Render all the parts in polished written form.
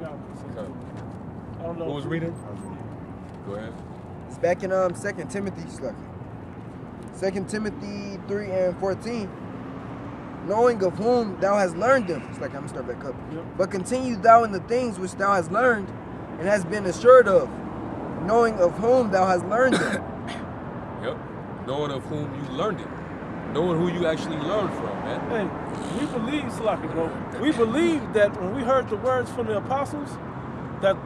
Okay. I don't know. Who was reading? Go ahead. It's back in 2 Timothy, Slucky. 2 Timothy 3 and 14. Knowing of whom thou hast learned them. It's like I'm gonna start back up. Yep. But continue thou in the things which thou hast learned and hast been assured of. Knowing of whom thou hast learned them. Yep. Knowing of whom you learned it. Knowing who you actually learned from, man. Hey, we believe, Slocky, bro. We believe that when we heard the words from the apostles, that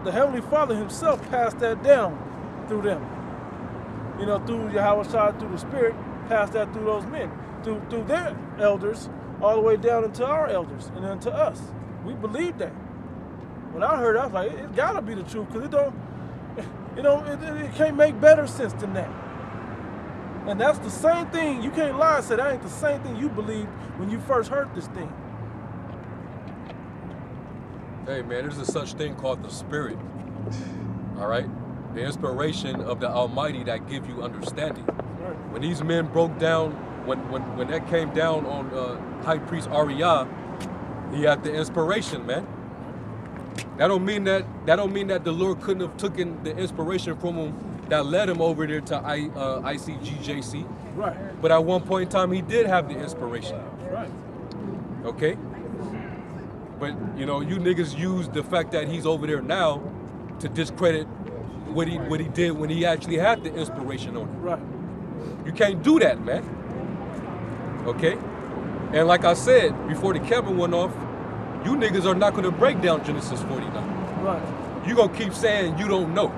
the Heavenly Father himself passed that down through them. You know, through Yahweh Shai, through the Spirit, passed that through those men, through their elders, all the way down into our elders and then to us. We believe that. When I heard it, I was like, it gotta be the truth, because it can't make better sense than that. And that's the same thing. You can't lie and say that ain't the same thing you believed when you first heard this thing. Hey, man, there's a such thing called the Spirit. All right? The inspiration of the Almighty that give you understanding. Right. When these men broke down, when that came down on High Priest Ariyah, he had the inspiration, man. That don't mean that the Lord couldn't have taken the inspiration from him that led him over there to ICGJC. Right. But at one point in time, he did have the inspiration. Right. Okay? But, you know, you niggas use the fact that he's over there now to discredit what he did when he actually had the inspiration on him. Right. You can't do that, man. Okay? And like I said, before the camera went off, you niggas are not going to break down Genesis 49. Right. You're going to keep saying you don't know.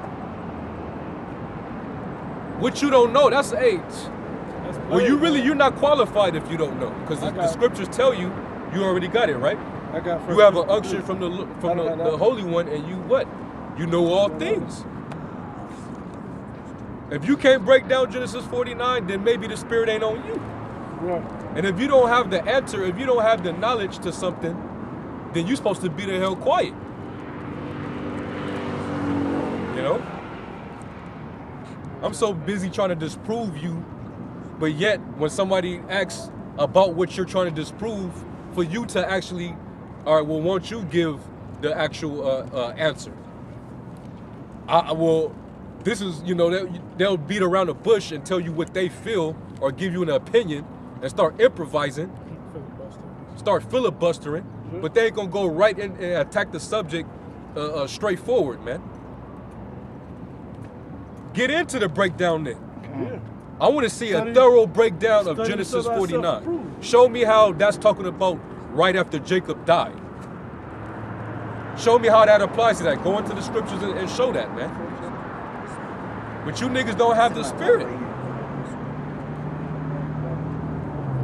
What you don't know, that's age. Well, you're not qualified if you don't know. Because the scriptures tell you, you already got it, right? You have an unction from the Holy One, and you what? You know all things. If you can't break down Genesis 49, then maybe the Spirit ain't on you. Right. And if you don't have the answer, if you don't have the knowledge to something, then you're supposed to be the hell quiet. You know? I'm so busy trying to disprove you, but yet when somebody asks about what you're trying to disprove, for you to actually, all right, well, won't you give the actual answer? This is, you know, they'll beat around the bush and tell you what they feel or give you an opinion and start improvising, start filibustering, but they ain't gonna go right in and attack the subject straightforward, man. Get into the breakdown then. Yeah. I want to see a thorough breakdown of Genesis 49. Show me how that's talking about right after Jacob died. Show me how that applies to that. Go into the scriptures and show that, man. But you niggas don't have the Spirit.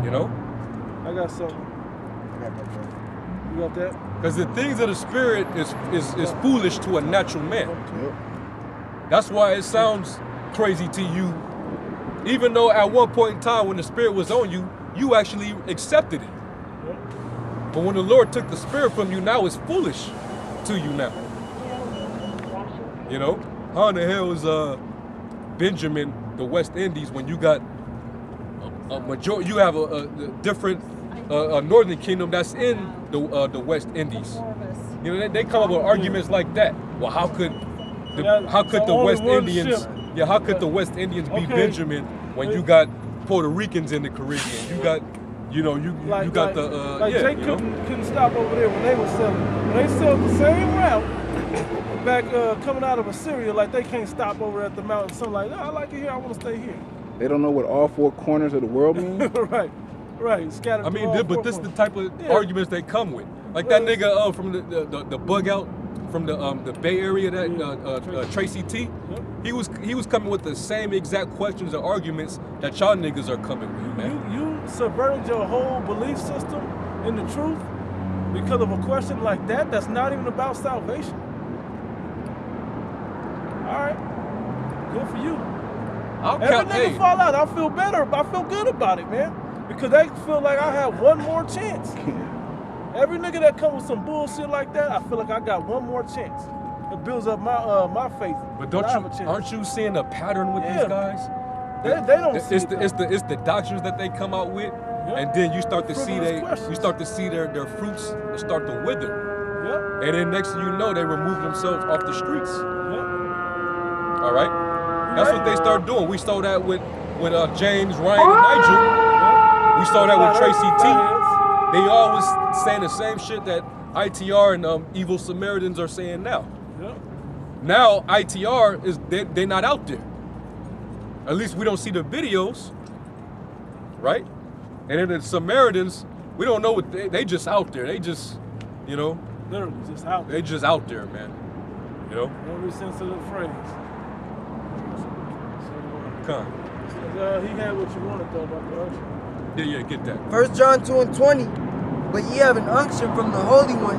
You know? I got something. You got that? Because the things of the Spirit is foolish to a natural man. That's why it sounds crazy to you, even though at one point in time when the Spirit was on you, you actually accepted it. But when the Lord took the Spirit from you, now it's foolish to you now. You know? How in the hell is Benjamin, the West Indies, when you got a majority, you have a different northern kingdom that's in the West Indies. You know, they come up with arguments like that. Well, how could the West Indians? Yeah, how could the West Indians be Benjamin when you got Puerto Ricans in the Caribbean? You got, you know, you got the Jake couldn't stop over there when they were selling. When they sell the same route back coming out of Assyria, like they can't stop over at the mountain. Something like, I like it here. I want to stay here. They don't know what all four corners of the world mean. Right. Scattered. I mean, but this is the type of arguments they come with. Like that nigga from the bug out from the Bay Area, that Tracy T. He was coming with the same exact questions and arguments that y'all niggas are coming with, man. You subverted your whole belief system in the truth because of a question like that. That's not even about salvation. All right, good for you. Every nigga fall out, I feel better. I feel good about it, man, because they feel like I have one more chance. Every nigga that comes with some bullshit like that, I feel like I got one more chance. It builds up my faith. But aren't you seeing a pattern with these guys? They don't see it's the doctrines that they come out with, and then you start to see their fruits start to wither. Yep. And then next thing you know, they remove themselves off the streets. Yep. All right? That's what they start doing. We saw that with James, Ryan, and Nigel. We saw that with Tracy T. They always saying the same shit that ITR and Evil Samaritans are saying now. Yep. Now ITR is they're not out there. At least we don't see the videos, right? And then the Samaritans, we don't know what they just out there. They just, you know, literally just out there. They just out there, man. You know. Every sense of the phrase. Come. He had what you wanted though, Dr. Usher. Yeah, get that. 1 John 2:20. But ye have an unction from the Holy One,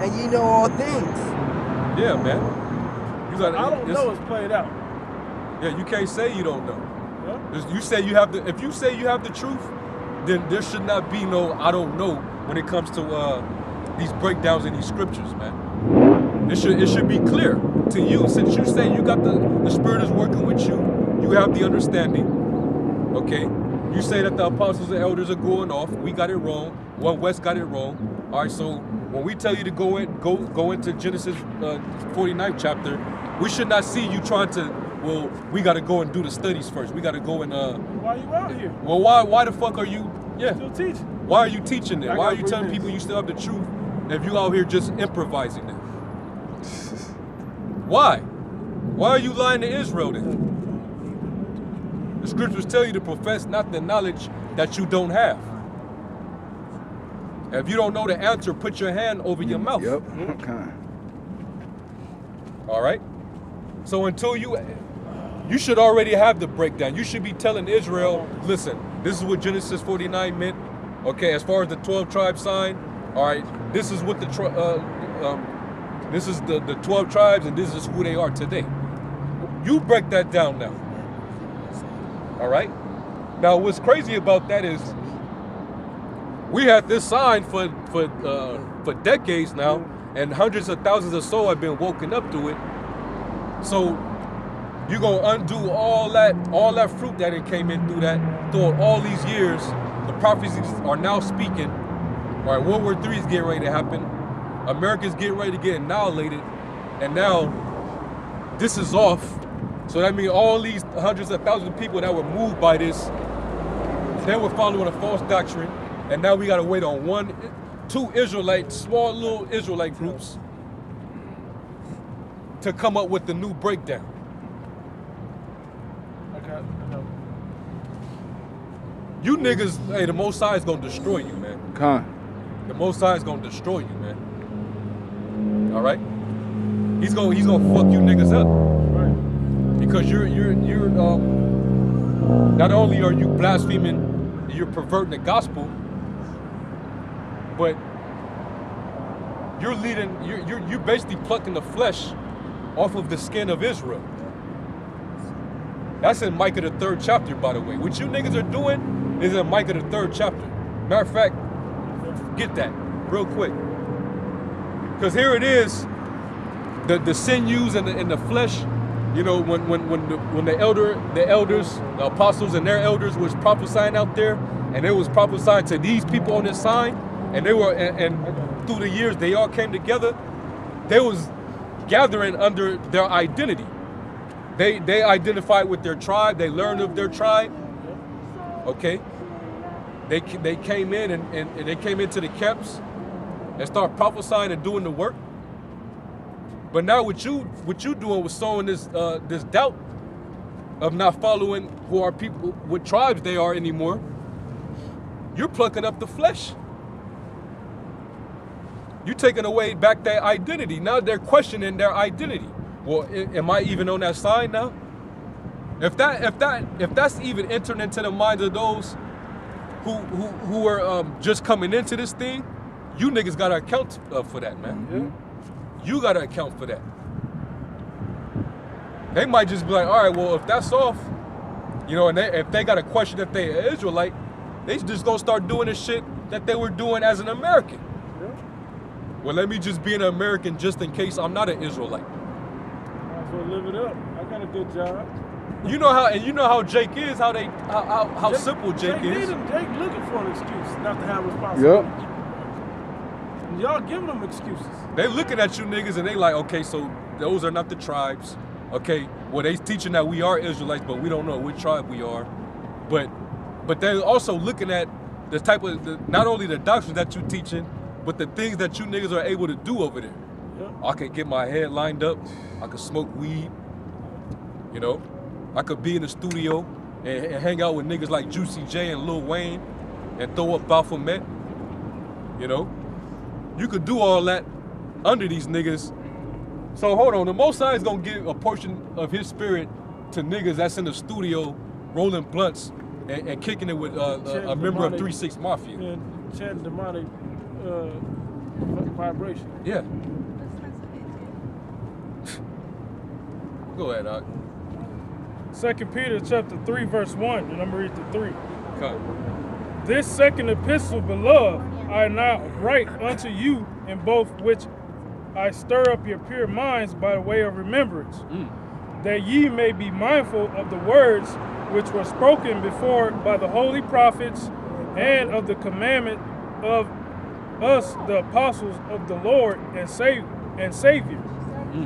and ye know all things. Yeah, man. You got. I don't know it's played out. Yeah, you can't say you don't know. Yeah. You say you have the. If you say you have the truth, then there should not be no I don't know when it comes to these breakdowns in these scriptures, man. It should be clear to you, since you say you got the Spirit is working with you. You have the understanding, okay? You say that the apostles and elders are going off. We got it wrong. One West got it wrong. All right, so when we tell you to go into Genesis 49th chapter, we should not see you trying to. Well, we got to go and do the studies first. We got to go and. Why are you out here? Well, why the fuck are you? Yeah. Still teaching. Why are you teaching it? Why are you telling people you still have the truth if you out here just improvising it? Why? Why are you lying to Israel then? The scriptures tell you to profess not the knowledge that you don't have. If you don't know the answer, put your hand over your mouth. Yep. Okay. All right? So until you should already have the breakdown. You should be telling Israel, listen, this is what Genesis 49 meant. Okay, as far as the 12 tribes sign, all right, this is what the 12 tribes, and this is who they are today. You break that down now. All right? Now, what's crazy about that is we had this sign for decades now, and hundreds of thousands of souls have been woken up to it. So you're gonna undo all that fruit that it came in through all these years. The prophecies are now speaking. All right, World War III is getting ready to happen. America's getting ready to get annihilated, and now this is off. So that means all these hundreds of thousands of people that were moved by this, they were following a false doctrine, and now we gotta wait on two small little Israelite groups to come up with the new breakdown. Okay. You niggas, hey, the Most High is gonna destroy you, man. Con. The Most High is gonna destroy you, man. All right? He's gonna fuck you niggas up. Right. Because you're not only are you blaspheming, you're perverting the gospel, but you're basically plucking the flesh off of the skin of Israel. That's in Micah the 3rd chapter, by the way. What you niggas are doing is in Micah the 3rd chapter. Matter of fact, get that real quick. Because here it is, the sinews and the flesh. You know, when the elders, the apostles and their elders was prophesying out there, and they was prophesying to these people on this sign, and they were and through the years they all came together. They was gathering under their identity. They identified with their tribe. They learned of their tribe. Okay. They came in and they came into the camps and started prophesying and doing the work. But now what you doing was sowing this doubt of not following who are people, what tribes they are anymore. You're plucking up the flesh. You're taking away back their identity. Now they're questioning their identity. Well, am I even on that side now? If that's even entering into the minds of those who are just coming into this thing, you niggas gotta account for that, man. Yeah. You gotta account for that. They might just be like, all right, well, if that's off, you know, and if they got a question that they are Israelite, they just gonna start doing the shit that they were doing as an American. Yeah. Well, let me just be an American just in case I'm not an Israelite. Might as well live it up. I got a good job. You know how Jake is, how simple Jake is. Jake looking for an excuse not to have responsibility. Yep. y'all giving them excuses. They looking at you niggas and they like, okay, so those are not the tribes. Okay, well they teaching that we are Israelites, but we don't know which tribe we are. But they're also looking at the type of, not only the doctrines that you teaching, but the things that you niggas are able to do over there. Yep. I can get my head lined up. I could smoke weed. You know, I could be in the studio and hang out with niggas like Juicy J and Lil Wayne and throw up Baphomet. You know, you could do all that under these niggas. So hold on, the Most High is gonna give a portion of His spirit to niggas that's in the studio rolling blunts and kicking it with a member of 3-6 Mafia. And chanting demonic vibration. Yeah. Go ahead, Doc. 2 Peter chapter 3, verse 1, and I'm going to read the 3. Come. This second epistle, beloved, I now write unto you in both which I stir up your pure minds by the way of remembrance, that ye may be mindful of the words which were spoken before by the holy prophets, and of the commandment of us, the apostles of the Lord and Savior,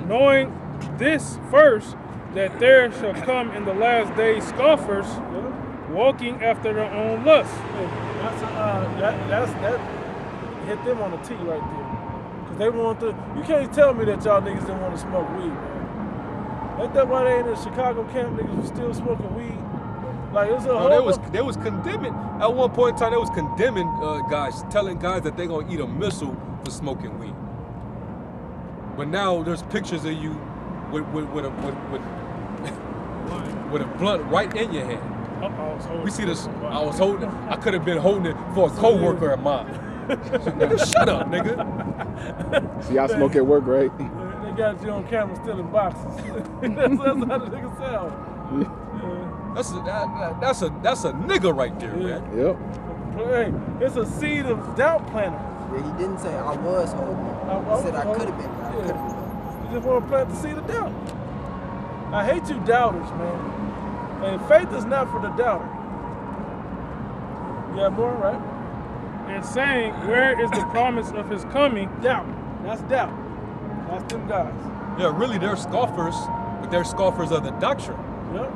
knowing this first, that there shall come in the last days scoffers, walking after their own lusts. That hit them on the T right there. Cause they want to. You can't tell me that y'all niggas didn't want to smoke weed, man. Ain't that why they in the Chicago camp niggas was still smoking weed? Like it was a whole. They was condemning at one point in time. They was condemning guys, telling guys that they gonna eat a missile for smoking weed. But now there's pictures of you with a blunt right in your hand. We see this. I could have been holding it for a coworker of mine. Nigga, shut up, nigga. See, I smoke at work, right? They got you on camera still in boxes. that's how the nigga sound. That's a nigga right there, man. Yep. Hey, it's a seed of doubt planter. Yeah, he didn't say I was holding it. He said I could have been. I could have been. You just want to plant the seed of doubt. I hate you doubters, man. And faith is not for the doubter. You have more, right? And saying, where is the promise of his coming? Doubt. That's doubt. That's them guys. Yeah, really, they're scoffers, but they're scoffers of the doctrine. Yep.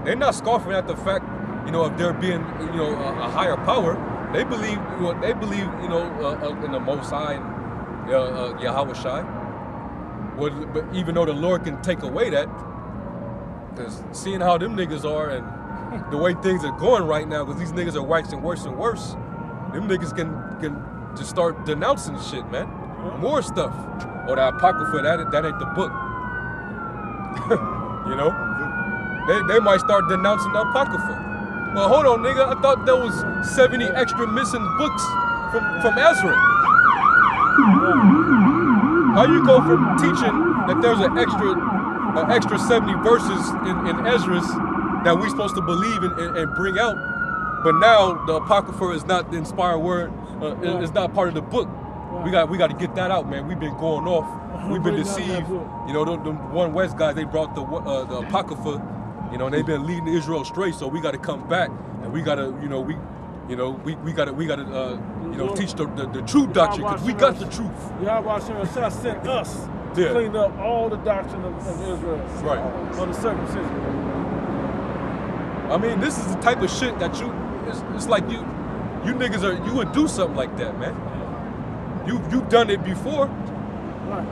They're not scoffing at the fact, of there being, a higher power. They believe, in the Most High, Yahweh Shai. Well, but even though the Lord can take away that, because seeing how them niggas are and the way things are going right now, because these niggas are waxing worse and worse, them niggas can just start denouncing shit, man. More stuff. Or the Apocrypha, that ain't the book. They might start denouncing the Apocrypha. Well, hold on, nigga. I thought there was 70 extra missing books from Ezra. How you go from teaching that there's an extra 70 verses in Ezra's that we supposed to believe and bring out, but now the Apocrypha is not the inspired word, it's not part of the book. We got to get that out, man. We've been going off. We've been deceived. The One West guys, they brought the Apocrypha, and they've been leading Israel astray. So we got to come back and we got to, we got to teach the true doctrine, because we got the truth. Yahweh Shai sent us to clean up all the doctrine of Israel. Right. On the circumcision. I mean, this is the type of shit that it's like you niggas you would do something like that, man. You've done it before. Right.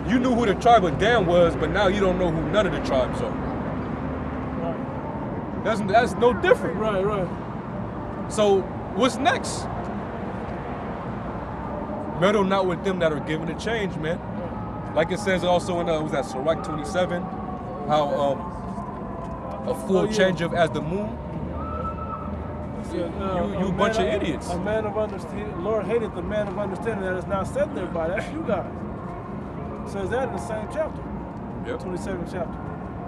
You knew who the tribe of Dan was, but now you don't know who none of the tribes are. Right. That's no different. Right. So what's next? Meddle not with them that are given a change, man. Like it says also in was that Sirach 27, how a full change of as the moon. You a bunch of idiots. A man of understanding. Lord hated the man of understanding that is not set thereby. That's you guys. It says that in the same chapter. Yep. 27th chapter.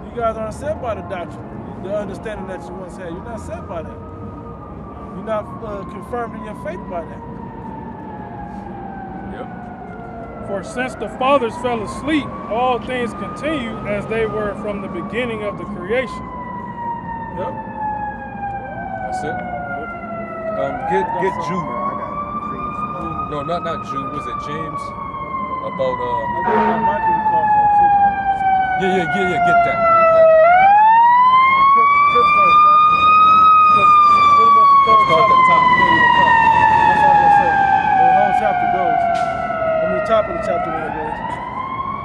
You guys aren't set by the doctrine, the understanding that you once had. You're not set by that. You're not confirmed in your faith by that. Yep. For since the fathers fell asleep, all things continue as they were from the beginning of the creation. Yep. That's it. Get Jude. No, not Jude. Was it James? About Michael you called for too. yeah. Get that. Fifth verse, right? Because pretty much the third Start at the top. Yeah, that's all I'm gonna say. The whole chapter goes. I mean, the top of the chapter when it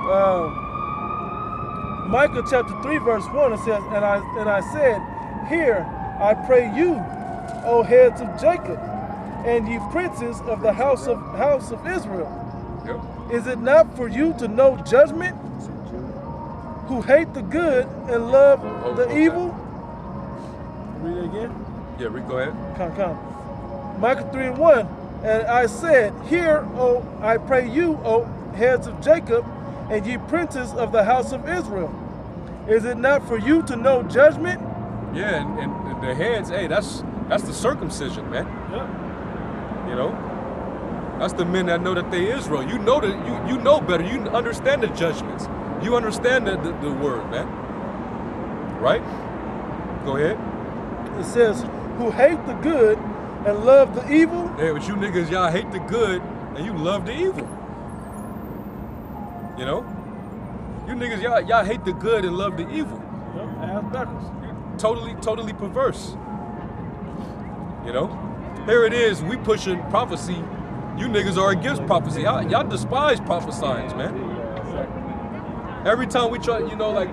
goes. Micah chapter 3 verse 1 it says, and I said, hear, I pray you, O heads of Jacob, and ye princes of the house of Israel. Yep. Is it not for you to know judgment, who hate the good and love the evil? Read it again. Yeah, Rick, go ahead. Come. Micah 3:1. And I said, hear, O, I pray you, O heads of Jacob, and ye princes of the house of Israel. Is it not for you to know judgment? Yeah, and the heads, hey, that's the circumcision, man. Yeah. You know? That's the men that know that they Israel. You know that you know better. You understand the judgments. You understand the word, man. Right? Go ahead. It says, who hate the good and love the evil. Yeah, but you niggas, y'all hate the good and you love the evil. You know? You niggas, y'all hate the good and love the evil. Yep, ass backwards. Totally perverse. You know? Here it is, we pushing prophecy. You niggas are against prophecy. Y'all despise prophesying, man. Every time we try, you know, like,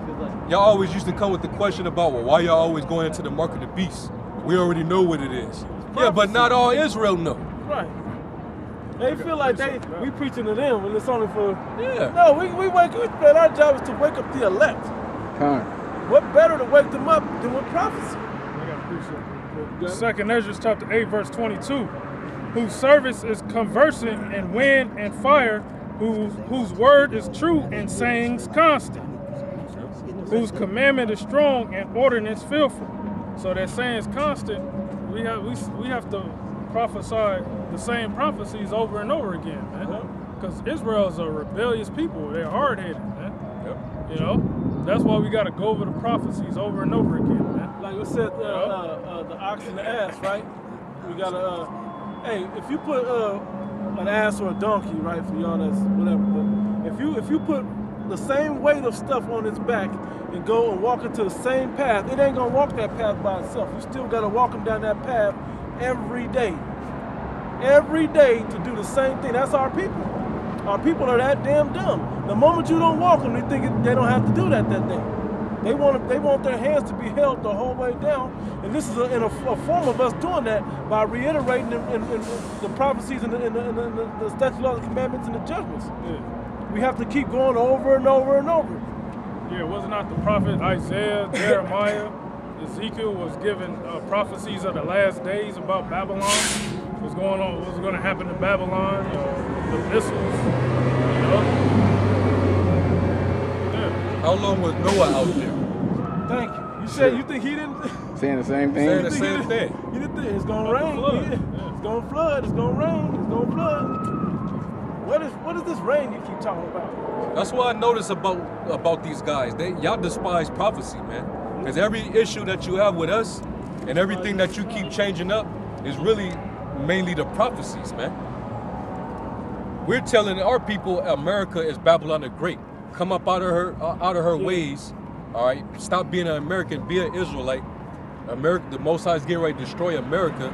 y'all always used to come with the question about, well, why y'all always going into the mark of the beast? We already know what it is. Yeah, but not all Israel know. Right. They feel like we preaching to them when it's only for. Yeah. No, we wake up. Man, our job is to wake up the elect. What better to wake them up than with prophecy? Second Ezra chapter 8 verse 22, whose service is conversing in wind and fire, whose word is true and sayings constant, whose commandment is strong and ordinance fearful. So that sayings constant, we have to prophesy the same prophecies over and over again, man. Because Israel is a rebellious people. They're hard-headed, man. Yep. You know? That's why we got to go over the prophecies over and over again, man. Like we said, the ox and the ass, right? We got to, hey, if you put an ass or a donkey, right, for y'all that's whatever, but if you put the same weight of stuff on its back and go and walk into the same path, it ain't going to walk that path by itself. You still got to walk them down that path every day. Every day to do the same thing. That's our people. Our people are that damn dumb. The moment you don't walk them, they think they don't have to do that day. They want their hands to be held the whole way down, and this is in a form of us doing that by reiterating in the prophecies and the statutes, laws, the commandments, and the judgments. Yeah. We have to keep going over and over and over. Yeah, was not the prophet Isaiah, Jeremiah, Ezekiel was given prophecies of the last days about Babylon? What's going on? What's going to happen to Babylon? The missiles. You know? Yeah. How long was Noah out there? Thank you. You said you think he didn't? Saying the same thing? Saying the same thing. You didn't think it's going to rain? Yeah. It's going to flood. It's going to rain. It's going to flood. What is this rain you keep talking about? That's what I notice about these guys. Y'all despise prophecy, man. Because every issue that you have with us and everything that you keep changing up is really mainly the prophecies, man. We're telling our people America is Babylon the Great. Come up out of her ways, all right? Stop being an American, be an Israelite. America, the Most High is getting ready to destroy America.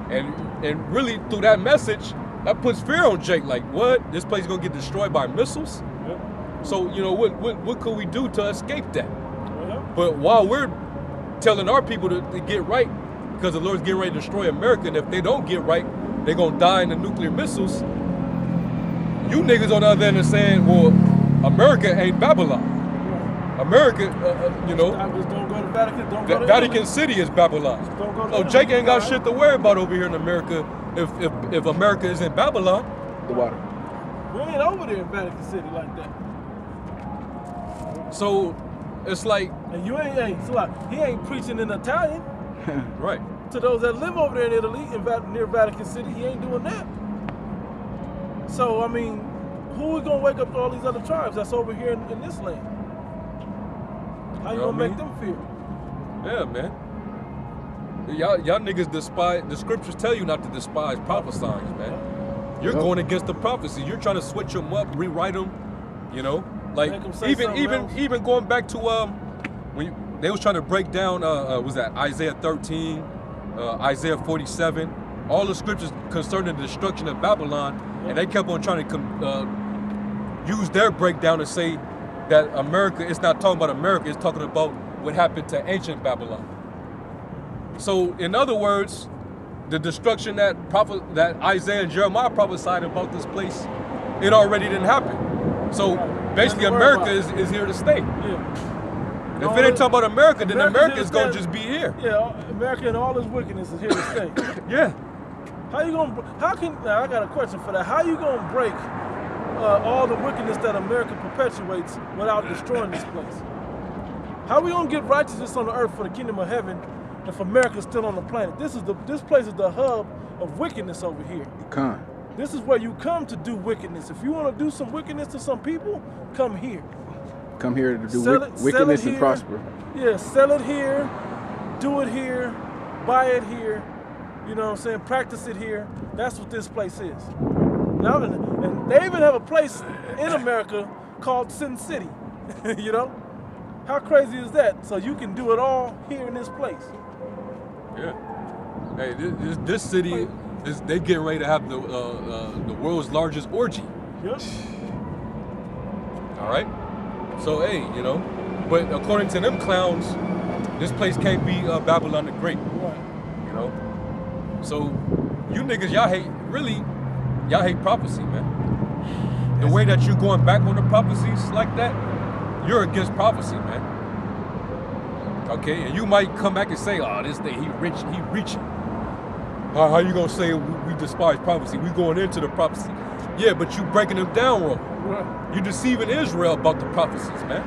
And really through that message, that puts fear on Jake. Like, what? This place is gonna get destroyed by missiles? Yep. So, you know, what could we do to escape that? Yep. But while we're telling our people to get right, because the Lord's getting ready to destroy America, and if they don't get right, they're gonna die in the nuclear missiles. You niggas on the other end are saying, well, America ain't Babylon. America, you know, Just don't go to Vatican. Don't go to Vatican Italy. City is Babylon. Don't go to So Italy, Jake ain't got right? shit to worry about over here in America if America is in Babylon. The water. We ain't over there in Vatican City like that. So it's like, And you ain't, so like, he ain't preaching in Italian right. to those that live over there in Italy, near Vatican City. He ain't doing that. So, I mean, who is going to wake up all these other tribes that's over here in this land? How you going to make them feel? Yeah, man. Y'all niggas despise, the scriptures tell you not to despise prophesying, man. You're going against the prophecy. You're trying to switch them up, rewrite them. You know, like Make 'em say even going back to when they was trying to break down was that Isaiah 13, Isaiah 47, all the scriptures concerning the destruction of Babylon, and they kept on trying to use their breakdown to say that America, it's not talking about America, it's talking about what happened to ancient Babylon. So in other words, the destruction that Isaiah and Jeremiah prophesied about this place, it already didn't happen. So basically America is here to stay. Yeah. If it ain't talking about America, then America is gonna just be here. Yeah, America and all its wickedness is here to stay. Yeah. Now I got a question for that. How you gonna break all the wickedness that America perpetuates without destroying this place? How we gonna get righteousness on the earth for the kingdom of heaven if America's still on the planet? This place is the hub of wickedness over here. This is where you come to do wickedness. If you want to do some wickedness to some people, come here. Come here to do here. wickedness and prosper. Yeah, sell it here, do it here, buy it here. You know what I'm saying? Practice it here. That's what this place is. Now, and they even have a place in America called Sin City. You know? How crazy is that? So you can do it all here in this place. Yeah. Hey, this city, they getting ready to have the world's largest orgy. Yep. All right. So hey, you know, but according to them clowns, this place can't be Babylon the Great. Right. You know. So you niggas, y'all hate prophecy, man. The way that you going back on the prophecies like that, you're against prophecy, man. Okay, and you might come back and say, "Oh, this thing, he reaching." How you gonna say we despise prophecy? We going into the prophecy. Yeah, but you breaking them down wrong. Right. You deceiving Israel about the prophecies, man.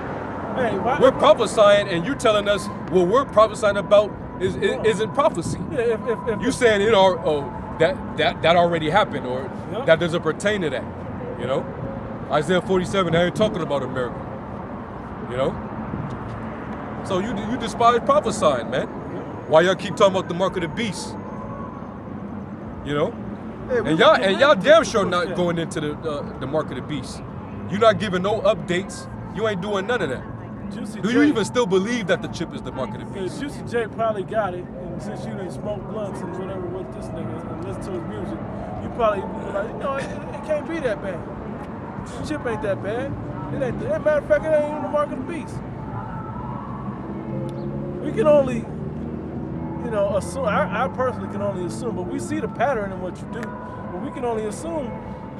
Hey, We're prophesying, and you're telling us what we're prophesying about isn't prophecy. Yeah, if You saying that already happened, or that doesn't pertain to that. You know, Isaiah 47. They ain't talking about America. You know, so you despise prophesying, man. Why y'all keep talking about the mark of the beast? You know, and y'all damn sure not going into the mark of the beast. You're not giving no updates. You ain't doing none of that. Do you even still believe that the chip is the mark of the beast? Juicy J probably got it, and since you didn't smoke blunts and whatever with this nigga and listen to his music, you probably like, it can't be that bad. The chip ain't that bad. It ain't. As a matter of fact, it ain't even the mark of the beast. We can only, assume. I personally can only assume, but we see the pattern in what you do. But we can only assume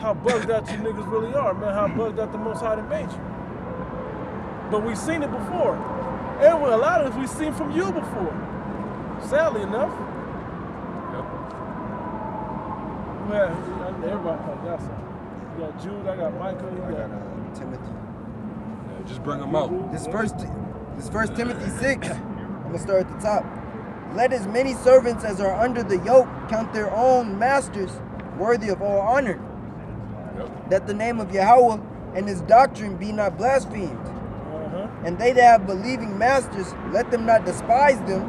how bugged out you niggas really are, man. How bugged out the Most High that made you. But we've seen it before. And a lot of it we've seen from you before. Sadly enough. Yep. Well, everybody got something. You got Jude, I got Michael, you got Timothy. Yeah, just bring them out. This first Timothy 6, I'm gonna start at the top. Let as many servants as are under the yoke count their own masters worthy of all honor, that the name of Yahweh and his doctrine be not blasphemed. And they that have believing masters, let them not despise them,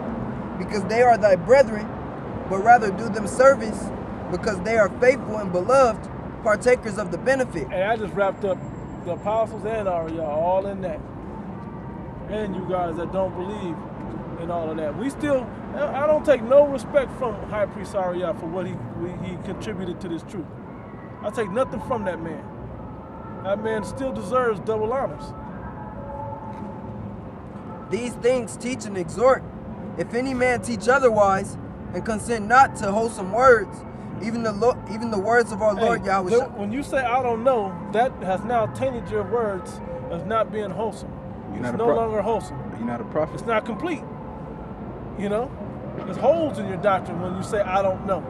because they are thy brethren, but rather do them service, because they are faithful and beloved, partakers of the benefit. Hey, I just wrapped up the apostles and y'all all in that. And you guys that don't believe in all of that. I don't take no respect from High Priest Ariah for what he contributed to this truth. I take nothing from that man. That man still deserves double honors. These things teach and exhort. If any man teach otherwise, and consent not to wholesome words, even the words of our Lord Yahweh. When you say I don't know, that has now tainted your words as not being wholesome. It's no longer wholesome. You're not a prophet. It's not complete. There's holes in your doctrine when you say I don't know.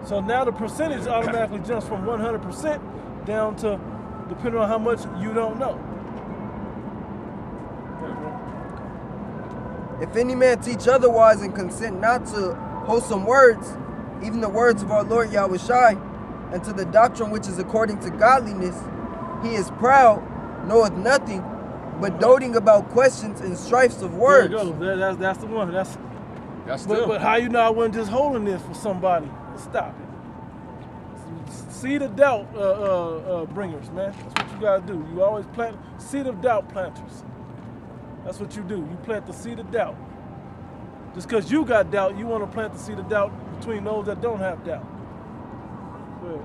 So now the percentage automatically jumps from 100% down to depending on how much you don't know. If any man teach otherwise and consent not to wholesome words, even the words of our Lord Yahweh Shai, and to the doctrine which is according to godliness, he is proud, knoweth nothing, but doting about questions and strifes of words. There you go. That's the one. That's but how you know I wasn't just holding this for somebody? Stop it. seed of doubt bringers, man. That's what you gotta do. You always plant seed of doubt planters. That's what you do. You plant the seed of doubt. Just because you got doubt, you want to plant the seed of doubt between those that don't have doubt. Good.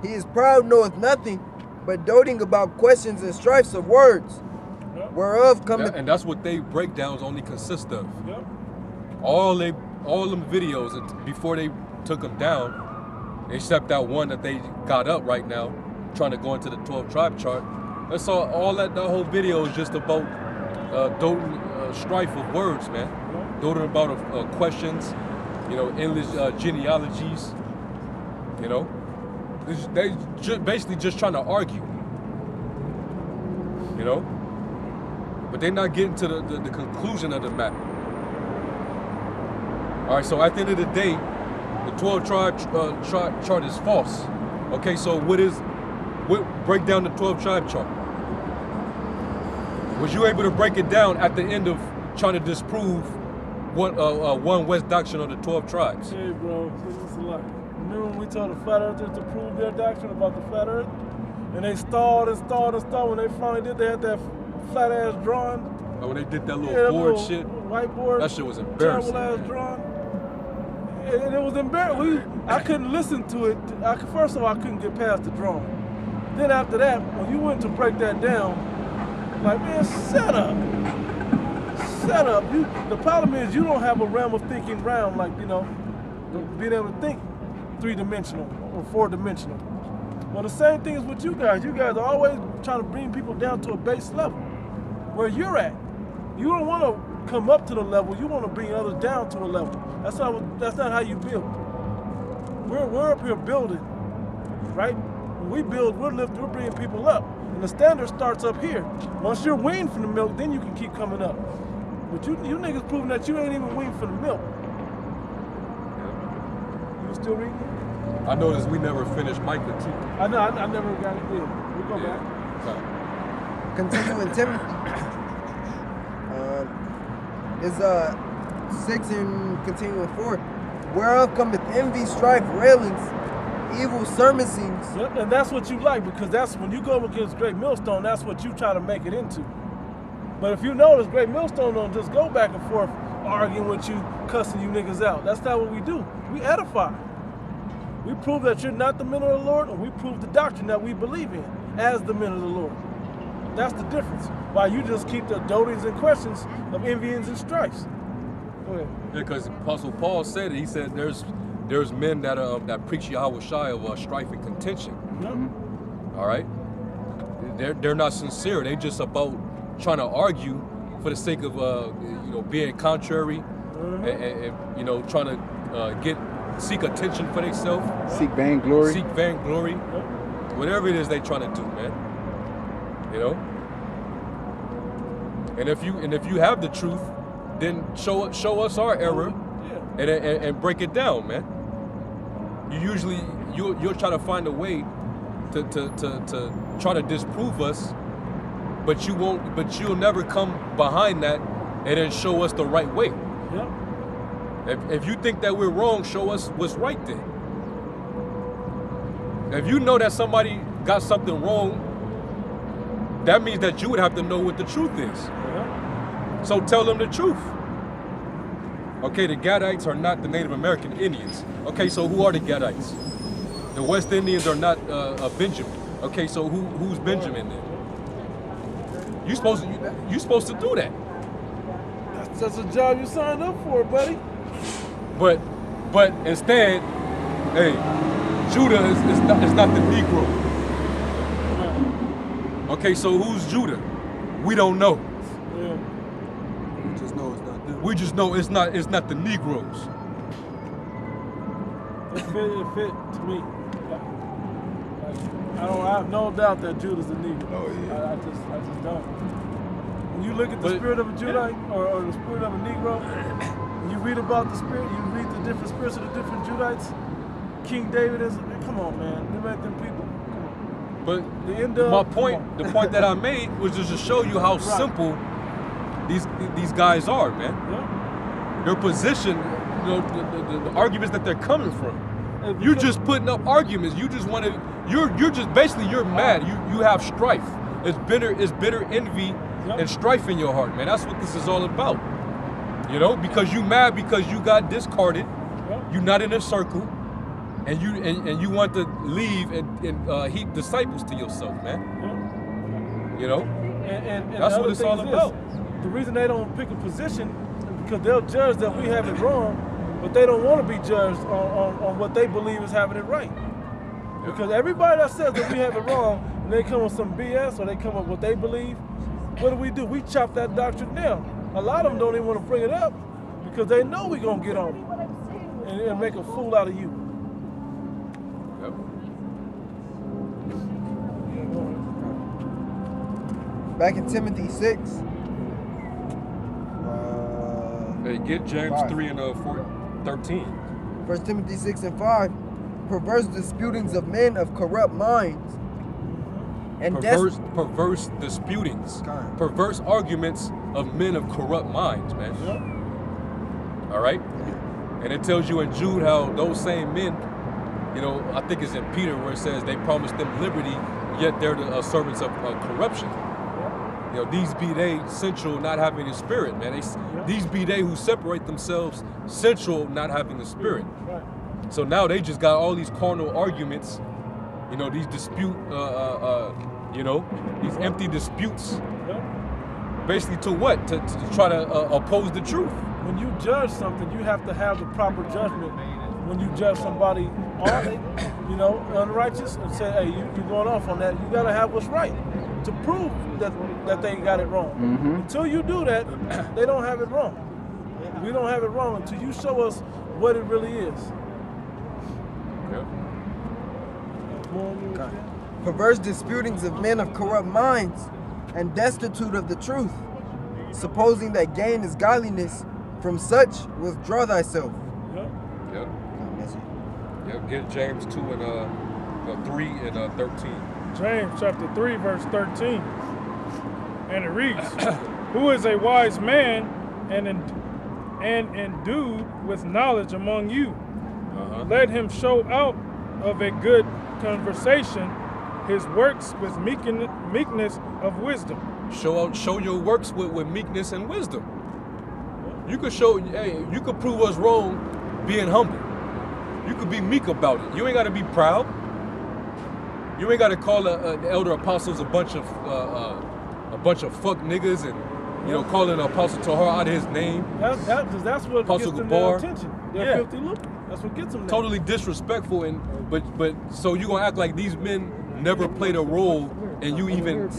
He is proud, knoweth nothing, but doting about questions and strifes of words, Yep. whereof cometh. And that's what they breakdowns only consist of. Yep. All them videos before they took them down, except that one that they got up right now, trying to go into the 12 tribe chart. That's all that whole video is just about doting strife of words, man. Doting about questions, endless genealogies, They basically just trying to argue, But they're not getting to the conclusion of the matter. All right, so at the end of the day, the 12 tribe chart is false. Okay, so break down the 12 tribe chart. Was you able to break it down at the end of trying to disprove one West doctrine of the 12 tribes? Hey, bro, it's a lot. Remember when we told the flat earthers to prove their doctrine about the flat earth? And they stalled. When they finally did, they had that flat ass drawing. Oh, when they did that little board little shit? Whiteboard. That shit was embarrassing. Terrible ass drawing. And it was embarrassing. I couldn't listen to it. First of all, I couldn't get past the drawing. Then after that, when you went to break that down, like, man, shut up. Shut up. The problem is you don't have a realm of thinking round, like, being able to think 3-dimensional or 4-dimensional. Well, the same thing is with you guys. You guys are always trying to bring people down to a base level where you're at. You don't want to come up to the level. You want to bring others down to a level. That's not how you build. We're up here building, right? When we build, we're bringing people up. And the standard starts up here. Once you're weaned from the milk, then you can keep coming up. But you niggas proving that you ain't even weaned from the milk. You still reading? I noticed we never finished Micah too. I know, I never got it there. We go back. Continue in Timothy. Is 6 and continuing 4. Whereof cometh envy, strife, railings, evil surmisings. Yep, and that's what you like, because that's when you go against Great Millstone, that's what you try to make it into. But if you notice, Great Millstone don't just go back and forth arguing with you, cussing you niggas out. That's not what we do. We edify. We prove that you're not the men of the Lord, and we prove the doctrine that we believe in as the men of the Lord. That's the difference. Why you just keep the dotings and questions of envyings and strifes. Go ahead. Yeah, because Apostle Paul said it. He said there's men that preach Yahweh Shai of strife and contention. Yep. All right, they're not sincere. They just about trying to argue for the sake of being contrary and trying to seek attention for themselves. Seek vainglory. Seek vainglory. Whatever it is they trying to do, man. And if you have the truth, then show us our error, and break it down, man. You'll try to find a way to try to disprove us, but you won't. But you'll never come behind that and then show us the right way. Yep. If you think that we're wrong, show us what's right then. If you know that somebody got something wrong, that means that you would have to know what the truth is. Yep. So tell them the truth. Okay, the Gadites are not the Native American Indians. Okay, so who are the Gadites? The West Indians are not Benjamin. Okay, so who's Benjamin then? You supposed to do that. That's a job you signed up for, buddy. But instead, hey, Judah is not the Negro. Okay, so who's Judah? We don't know. Yeah. We just know it's not them. We just know it's not the Negroes. It fit to me. I have no doubt that Judah's a Negro. Oh, yeah. I just don't. When you look at the spirit of a Judite or the spirit of a Negro, and you read about the spirit, you read the different spirits of the different Judites. King David is, come on, man, they make them people. Come on. But the point that I made was just to show you how simple these guys are, man. Yeah. Their position, the arguments that they're coming from. You're just putting up arguments. You just want to. You're just basically you're mad. You have strife. It's bitter envy and strife in your heart, man. That's what this is all about. You know, because you mad because you got discarded. You're not in a circle, and you want to leave and heap disciples to yourself, man. You know, and that's what it's all about. The reason they don't pick a position is because they'll judge that we have it wrong, but they don't want to be judged on what they believe is having it right. Because everybody that says that we have it wrong, and they come with some BS or they come with what they believe, what do? We chop that doctrine down. A lot of them don't even want to bring it up because they know we're going to get on it and make a fool out of you. Yep. Back in Timothy 6. Hey, get James 5. 3 and 13. 1 Timothy 6 and 5. Perverse disputings of men of corrupt minds. And Perverse disputings. Perverse arguments of men of corrupt minds, man. All right? And it tells you in Jude how those same men, you know, I think it's in Peter where it says they promised them liberty, yet they're the servants of corruption. You know, these be they sensual, not having the spirit, man. These be they who separate themselves sensual, not having the spirit. So now they just got all these carnal arguments, you know, these dispute, you know, these empty disputes. Basically to what? To try to oppose the truth. When you judge something, you have to have the proper judgment. When you judge somebody on, you know, unrighteous, and say, hey, you're going off on that, you got to have what's right to prove that they got it wrong. Until you do that, they don't have it wrong. We don't have it wrong until you show us what it really is. Perverse disputings of men of corrupt minds and destitute of the truth, supposing that gain is godliness, from such withdraw thyself. Yep, get James 2 and 3 and 13. James chapter 3, verse 13. And it reads, who is a wise man and endued with knowledge among you? Let him show out of a good conversation his works with meekness of wisdom. Show your works with meekness and wisdom. You could show, hey, you could prove us wrong being humble. You could be meek about it. You ain't got to be proud. You ain't got to call the elder apostles a bunch of fuck niggas and, you know, calling the apostle Tahar out of his name. That's what Apostle gets them Gabar. their attention. They're filthy looking. That's what gets them there. Totally disrespectful, but so you gonna act like these men never played a role and you even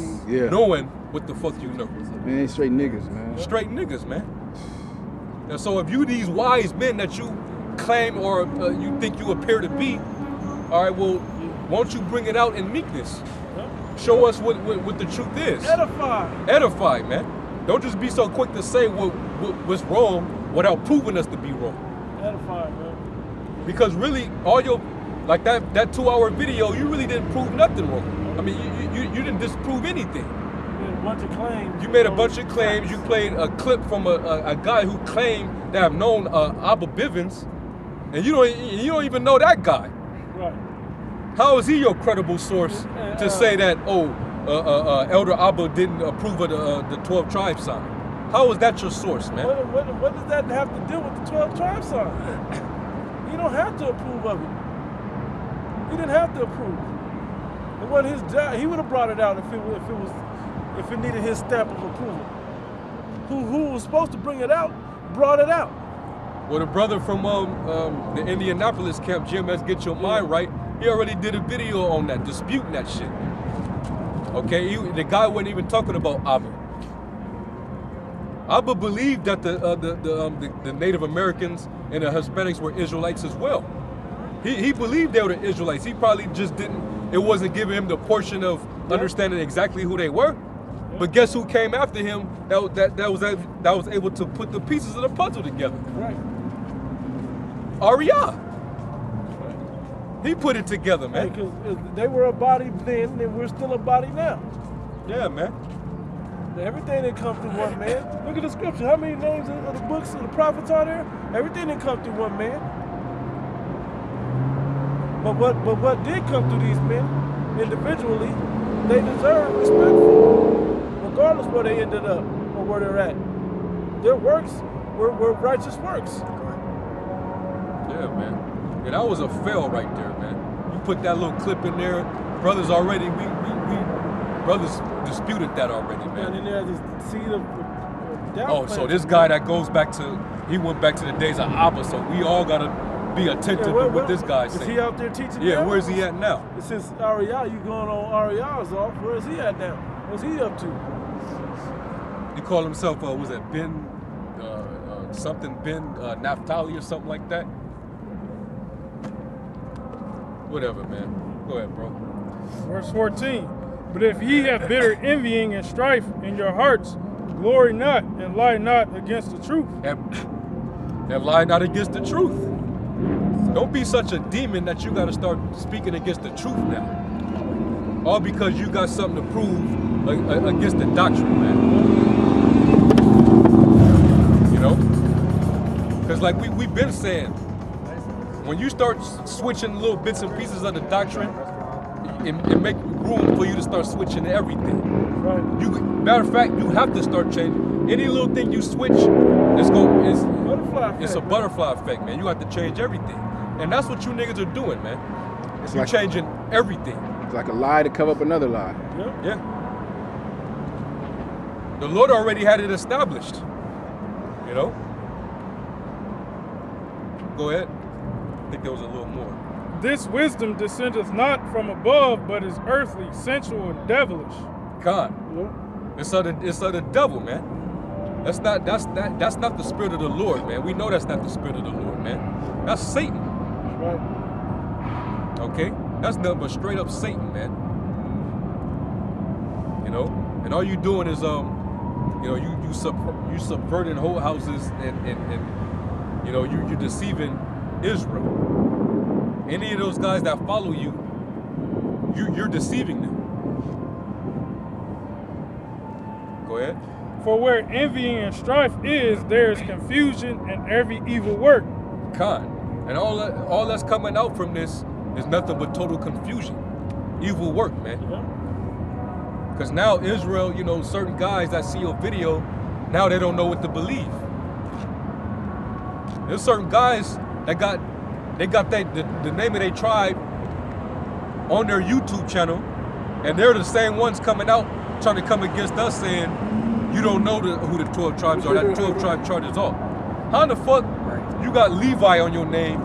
knowing what the fuck you know. Man, they straight niggas, man. Straight niggas, man. And so if you these wise men that you claim or you think you appear to be, all right, well, won't you bring it out in meekness? Show us what the truth is. Edify, man. Don't just be so quick to say what's wrong without proving us to be wrong. Edify, man. Because really, all your, like that 2-hour video, you really didn't prove nothing wrong. I mean, you didn't disprove anything. You made a bunch of claims. You made a bunch of claims. You played a clip from a guy who claimed to have known Abba Bivens, and you don't even know that guy. Right. How is he your credible source to say that, Elder Abba didn't approve of the 12 tribe sign? How is that your source, man? What does that have to do with the 12 tribe sign? You don't have to approve of it. He didn't have to approve. It wasn't his job. He would have brought it out if it needed his stamp of approval. Who was supposed to bring it out brought it out. Well, the brother from the Indianapolis camp, GMS Get Your Mind Right, he already did a video on that, disputing that shit. Okay, the guy wasn't even talking about Abba. Abba believed that the Native Americans and the Hispanics were Israelites as well. He believed they were the Israelites. He probably just didn't, it wasn't giving him the portion of understanding exactly who they were. But guess who came after him that was able to put the pieces of the puzzle together? Right. Arya. He put it together, man. Because they were a body then, and we're still a body now. Yeah, man. Everything didn't come through one man. Look at the scripture. How many names of the books of the prophets are there? Everything didn't come through one man. But what did come through these men individually, they deserve respect for, regardless where they ended up or where they're at. Their works were righteous works. Yeah, man. Yeah, that was a fail right there, man. You put that little clip in there, brothers already, brothers disputed that already, man. And then there's this seed of doubt. Oh, so this guy that goes back to, he went back to the days of Abba, so we all gotta be attentive to what this guy's saying. Is he out there teaching? Yeah, now? where's he at now? Since Ariel, you going on Ariel's off, where is he at now? What's he up to? He called himself, was it Ben, something Ben Naphtali or something like that? Whatever, man. Go ahead, bro. Verse 14. But if ye have bitter envying and strife in your hearts, glory not and lie not against the truth. And lie not against the truth. Don't be such a demon that you got to start speaking against the truth now. All because you got something to prove against the doctrine, man. You know? Because like we've been saying, when you start switching little bits and pieces of the doctrine, it makes room for you to start switching everything. Right. Matter of fact, you have to start changing. Any little thing you switch, it's a butterfly effect, man. You have to change everything. And that's what you niggas are doing, man. You're like changing everything. It's like a lie to cover up another lie. Yeah. The Lord already had it established. You know? Go ahead. I think there was a little more. This wisdom descendeth not from above, but is earthly, sensual, and devilish. God. It's of the devil, man. That's not the spirit of the Lord, man. We know that's not the spirit of the Lord, man. That's Satan. Right. Okay? That's nothing but straight up Satan, man. You know? And all you doing is you subverting whole houses and you know, you're deceiving Israel. Any of those guys that follow you, you're deceiving them. Go ahead. For where envying and strife is, there is confusion and every evil work. Con. And all that's coming out from this is nothing but total confusion. Evil work, man. Because now Israel, you know, certain guys that see your video, now they don't know what to believe. There's certain guys that got the name of their tribe on their YouTube channel, and they're the same ones coming out trying to come against us saying, you don't know who the 12 tribes are, that 12 tribe chart is off. How the fuck you got Levi on your name,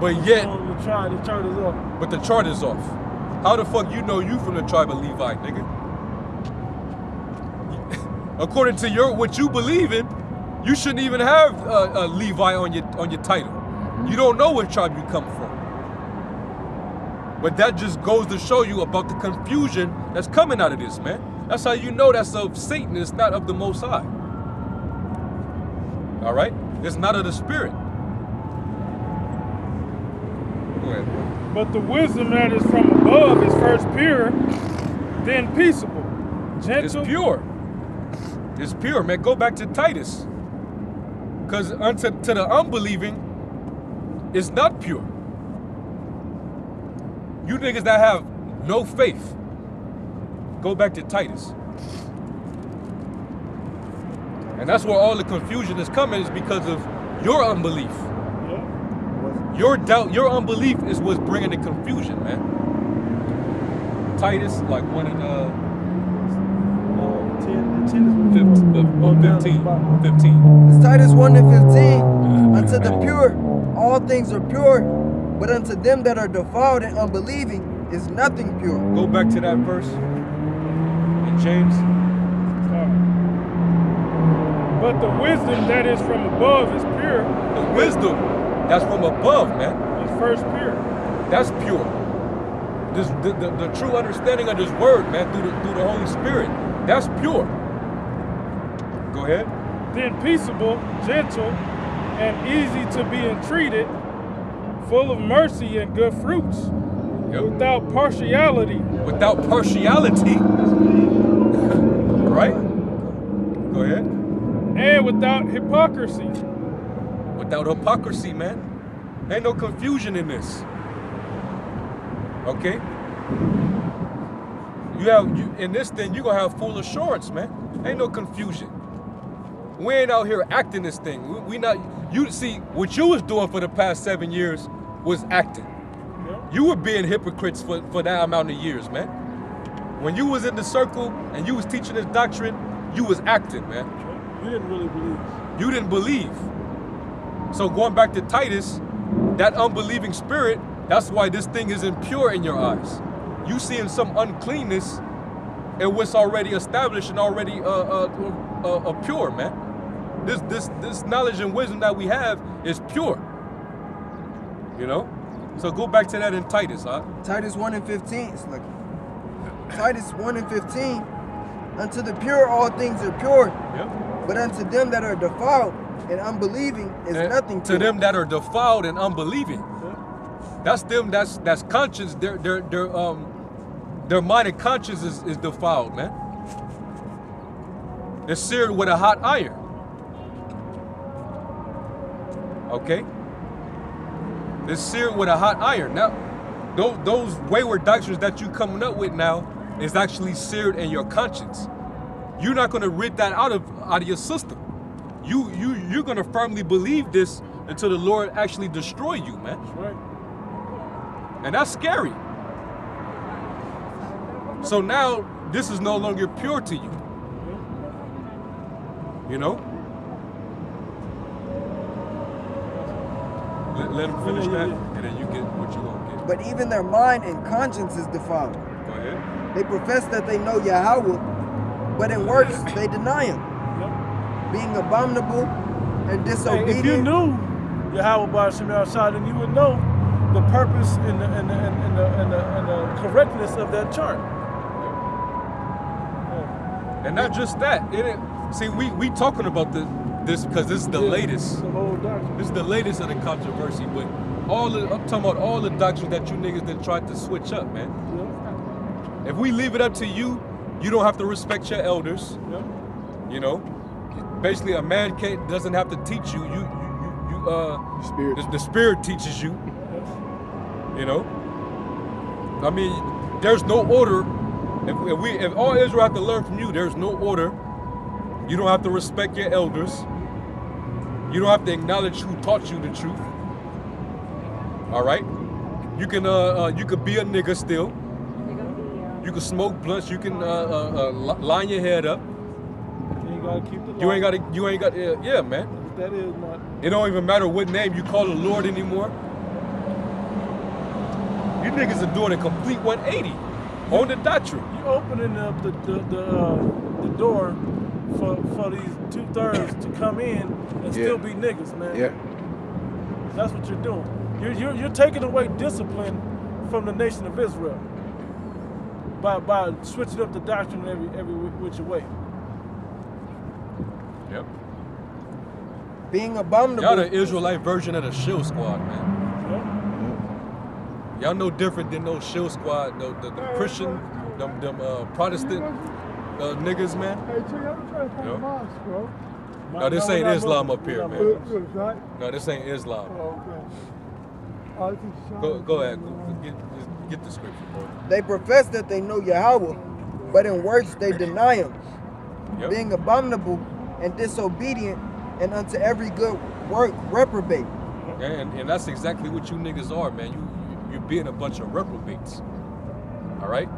but yet, the chart is off. But the chart is off. How the fuck you know you from the tribe of Levi, nigga? According to what you believe in, you shouldn't even have a Levi on your title. You don't know what tribe you come from. But that just goes to show you about the confusion that's coming out of this, man. That's how you know that's of Satan. It's not of the Most High. All right? It's not of the Spirit. Go ahead. But the wisdom that is from above is first pure, then peaceable, gentle. It's pure. It's pure, man. Go back to Titus. Because to the unbelieving, it's not pure. You niggas that have no faith, go back to Titus. And that's where all the confusion is coming, is because of your unbelief. Your doubt, your unbelief is what's bringing the confusion, man. Titus, like one of the 15. It's Titus 1 and 15. Unto the pure, all things are pure, but unto them that are defiled and unbelieving is nothing pure. Go back to that verse in James. But the wisdom that is from above is pure. The wisdom that's from above, man. It's first pure. That's pure. The true understanding of this word, man, through the Holy Spirit, that's pure. Go ahead. Then peaceable, gentle, and easy to be entreated, full of mercy and good fruits, without partiality. Without partiality. Right? Go ahead. And without hypocrisy. Without hypocrisy, man. Ain't no confusion in this. Okay? In this thing, you're gonna have full assurance, man. Ain't no confusion. We ain't out here acting this thing. We not, you see, what you was doing for the past 7 years was acting. You were being hypocrites for that amount of years, man. When you was in the circle and you was teaching this doctrine, you was acting, man. You didn't really believe. You didn't believe. So going back to Titus, that unbelieving spirit, that's why this thing is impure in your eyes. You seeing some uncleanness in what's already established and already pure, man. This knowledge and wisdom that we have is pure. You know? So go back to that in Titus, huh? Titus 1:15. It's like Titus 1:15. Unto the pure all things are pure. Yep. But unto them that are defiled and unbelieving is nothing to them that are defiled and unbelieving. That's them that's conscience, their mind and conscience is defiled, man. It's seared with a hot iron. Okay? It's seared with a hot iron. Now, those wayward doctrines that you coming up with now is actually seared in your conscience. You're not gonna rid that out of your system. You're gonna firmly believe this until the Lord actually destroy you, man. That's right. And that's scary. So now this is no longer pure to you. You know? Let him finish that, and then you get what you gonna get. But even their mind and conscience is defiled. Go ahead. They profess that they know Yahweh, but in works they deny him, being abominable and disobedient. Hey, if you knew Yahweh by Shem Shah, then you would know the purpose and the correctness of that chart. And not just that. See, we talking about this because this is the latest. The whole doctrine. This is the latest of the controversy, but I'm talking about all the doctrines that you niggas then tried to switch up, man. Yeah. If we leave it up to you, you don't have to respect your elders. Yeah. You know, basically a man doesn't have to teach you. The spirit teaches you. You know, I mean, there's no order. If all Israel have to learn from you, there's no order. You don't have to respect your elders. You don't have to acknowledge who taught you the truth. All right, you can be a nigga still. You can smoke blunts. You can line your head up. You ain't gotta keep the law. You ain't got. Yeah, man. That is not. It don't even matter what name you call the Lord anymore. You niggas are doing a complete 180 on the doctrine. You opening up the door for these 2/3 to come in and still be niggas, man. Yeah. That's what you're doing. You're taking away discipline from the nation of Israel by switching up the doctrine every which way. Yep. Being abominable. Y'all the Israelite version of the shill squad, man. Y'all no different than those shill squad, the Christian, them Protestant niggas, man. Hey, Chick, I'm trying to find a mosque, bro. No, this ain't Islam up here, man. Right? No, this ain't Islam. Oh, okay. Go ahead, get the scripture, bro. They profess that they know Yahweh, but in works they deny him, Yep. being abominable and disobedient, and unto every good work reprobate. And that's exactly what you niggas are, man. You're being a bunch of reprobates. All right?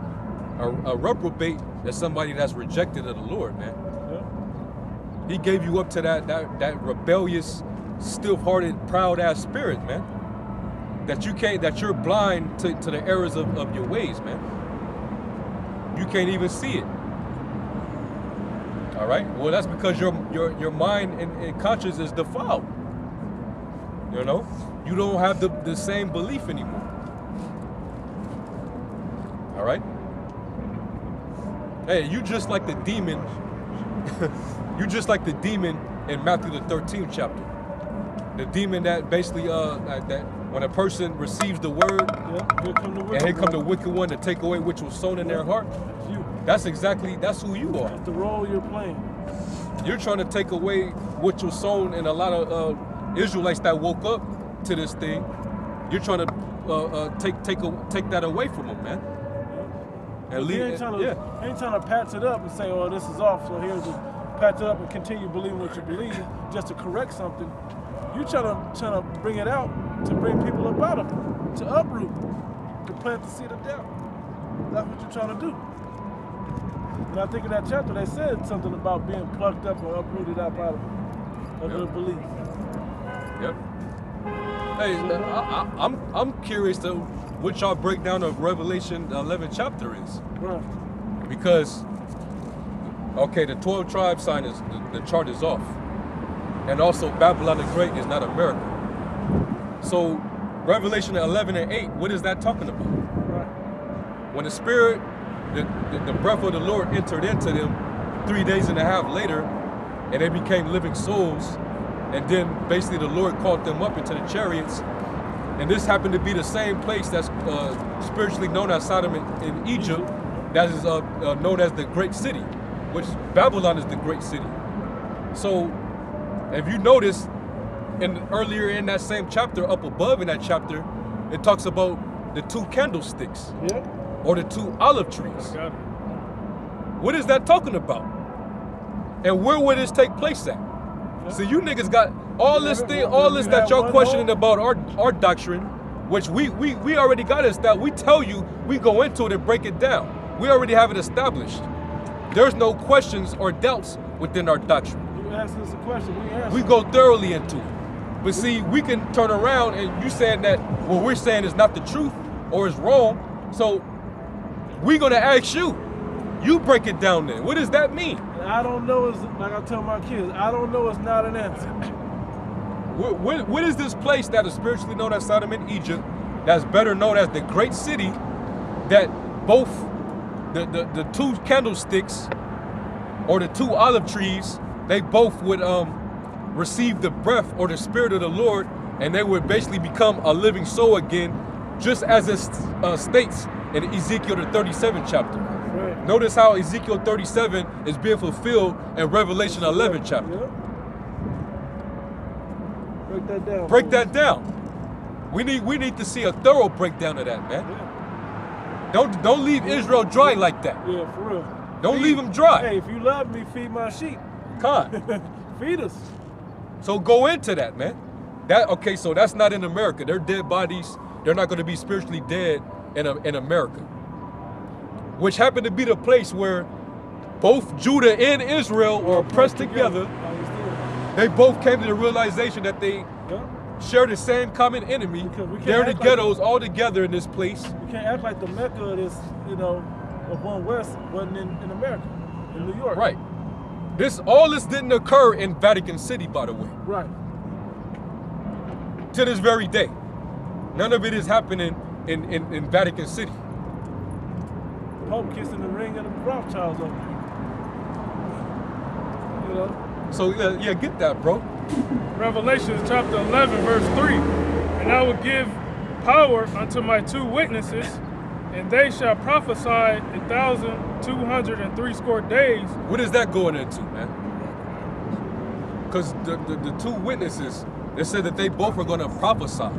A reprobate is somebody that's rejected of the Lord, man. Yeah. He gave you up to that rebellious, stiff-hearted, proud-ass spirit, man. That you're blind to the errors of your ways, man. You can't even see it. All right? Well, that's because your mind and conscience is defiled. You know? You don't have the same belief anymore. All right? Hey, you just like the demon. You just like the demon in Matthew the 13th chapter. The demon that basically that when a person receives the word, Here come the wicked and here come the wicked one to take away which was sown in their heart. That's who you are. That's the role you're playing. You're trying to take away what was sown in a lot of Israelites that woke up to this thing. You're trying to take that away from them, man. And He ain't trying to patch it up and say, oh, this is off, so here's to patch it up and continue believing what you believe just to correct something. You trying to bring it out to bring people up out of it, to uproot, to plant the seed of doubt. That's what you're trying to do. And I think in that chapter they said something about being plucked up or uprooted up out of the belief. Yep. Hey, I'm curious to what y'all breakdown of Revelation 11 chapter is. Right. Because, okay, the 12 tribe sign is, the chart is off. And also Babylon the Great is not America. So Revelation 11 and 8, what is that talking about? Right. When the Spirit, the breath of the Lord entered into them 3 days and a half later, and they became living souls, and then basically the Lord caught them up into the chariots. And this happened to be the same place that's spiritually known as Sodom in Egypt, that is known as the great city, which Babylon is the great city. So if you notice, earlier in that same chapter, up above in that chapter, it talks about the 2 candlesticks, or the 2 olive trees. What is that talking about? And where would this take place at? So you niggas got all this that y'all questioning about our doctrine, which we already got it established. We tell you, we go into it and break it down. We already have it established. There's no questions or doubts within our doctrine. You ask us a question, we answer. We go thoroughly into it. But see, we can turn around and you saying that what we're saying is not the truth or is wrong. So we're gonna ask you. You break it down then. What does that mean? I don't know, like I tell my kids, I don't know is not an answer. What is this place that is spiritually known as Sodom and Egypt, that's better known as the great city, that both the 2 candlesticks or the 2 olive trees, they both would receive the breath or the Spirit of the Lord, and they would basically become a living soul again, just as it states in Ezekiel the 37th chapter. Right. Notice how Ezekiel 37 is being fulfilled in Revelation 11 chapter. Yep. Break that down. Break that down. We need to see a thorough breakdown of that, man. Yeah. Don't leave Israel dry like that. Yeah, for real. Don't leave them dry. Hey, if you love me, feed my sheep. Feed us. So go into that, man. Okay, so that's not in America. Their dead bodies, they're not going to be spiritually dead in America. Which happened to be the place where both Judah and Israel were pressed together. They both came to the realization that they share the same common enemy. They're the ghettos all together in this place. You can't act like the Mecca of this, of One West wasn't in America, in New York. Right. All this didn't occur in Vatican City, by the way. Right. To this very day. None of it is happening in Vatican City. Pope kissing the ring of the Rothschilds over there. So yeah, get that, bro. Revelation chapter 11, verse 3. And I will give power unto my 2 witnesses, and they shall prophesy 1,260 days. What is that going into, man? Because the 2 witnesses, they said that they both are going to prophesy.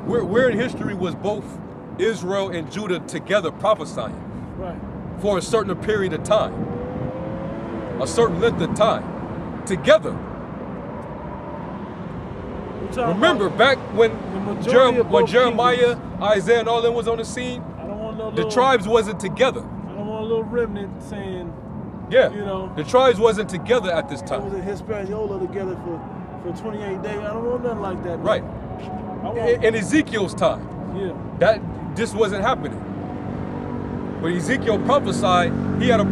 Where in history was both Israel and Judah together prophesying? Right. For a certain period of time, a certain length of time, together. Remember back when Jeremiah, Isaiah, and all them was on the scene, the tribes wasn't together. I don't want a little remnant saying, the tribes wasn't together at this I time. was in Hispaniola together for 28 days. I don't want nothing like that. Man. Right. In Ezekiel's time, this wasn't happening. When Ezekiel prophesied, he had a